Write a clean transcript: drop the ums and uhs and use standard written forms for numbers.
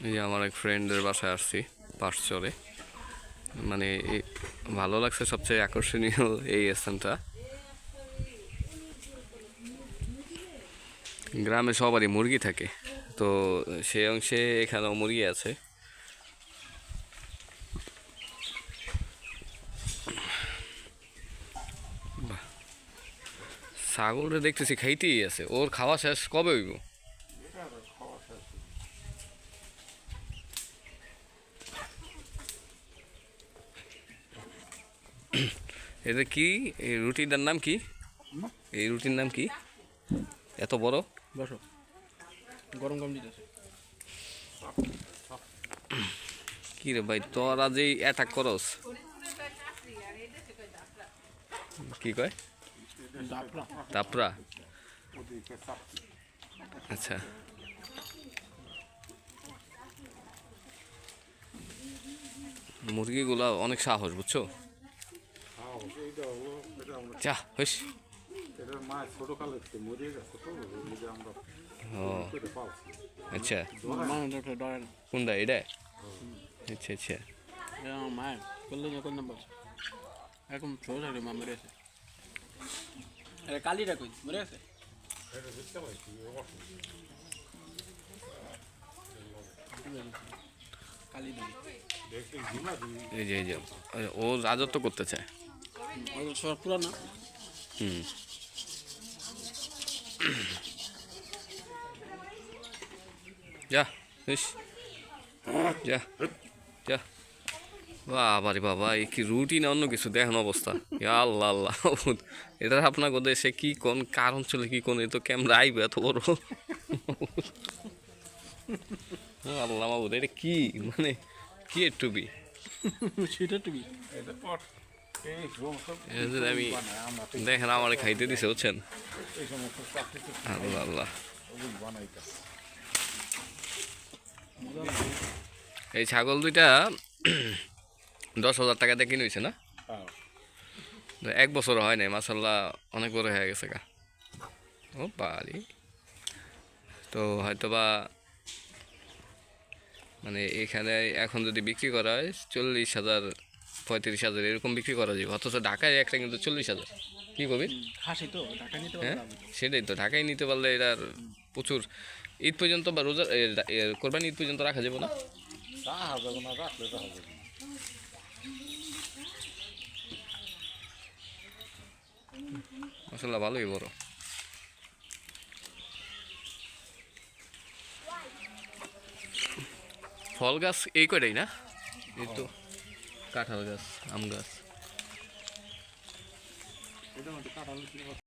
এই যে আমার এক ফ্রেন্ডের বাসায় আসছি পাঁচচরে। মানে ভালো লাগছে, সবচেয়ে আকর্ষণীয় এই স্থানটা। গ্রামে সবারই মুরগি থাকে, তো সেই অংশে এখানেও মুরগি আছে। ছাগলটা দেখতেছি খাইতেই আছে, ওর খাওয়া শেষ কবে হইব? এটা কি, এই রুটিটার নাম কি? এই রুটির নাম কি এত বড়? বসো, গরম গরম দিতেছে। কি রে ভাই, তোরা যেই অ্যাটাক করস, কি কয়? তাপরা। আচ্ছা, মুরগিগুলা অনেক সাহস, বুঝছো? যা হইস। ও আচ্ছা, কোনটা এটা? আচ্ছা আচ্ছা। মায়ের করলে যখন বলছে এরকম ছোট থাকলে মা মরে আছে। কালিটা কই মরে আছে? এই যে ও রাজত্ব করতে চায়। সব পুরানো। হুম, যা হইস, যা যা। বাবা রে বাবা, এই কি রুটি না অন্য কিছু? দেখেন অবস্থা, আল্লাহ আল্লাহ। এটা আপনার দেশে কি কোন কারণ ছিল, কি কোন এ তো ক্যামেরা আইবে এত বড়? আল্লাহ মাবুদ, এটা কি মানে, কি টুপি? সেটা তুমি আমি দেখেন আমার খাইতে দিছে, বুঝছেন? আল্লাহ আল্লাহ। এই ছাগল দুইটা 10,000 টাকা দিয়ে কিনে হয়েছে না? 1 বছর হয় নাই, মাসাল্লাহ অনেক বড় হয়ে গেছে গা। ও পারি তো হয়তোবা, মানে এখানে এখন যদি বিক্রি করা হয় 40,000 35,000 এরকম বিক্রি করা যাবে, অথচ ঢাকায় একটা কিন্তু 40,000। কি কবি? খাসি তো ঢাকা নিতে হ্যাঁ সেটাই তো, ঢাকায় নিতে পারলে এটার প্রচুর, ঈদ পর্যন্ত বা রোজা কোরবানি ঈদ পর্যন্ত রাখা যাবে না? মাসাল্লাহ ভালোই বড়। ফল গাছ এই কয়টাই না? এই তো কাঁঠাল গাছ, আম গাছ।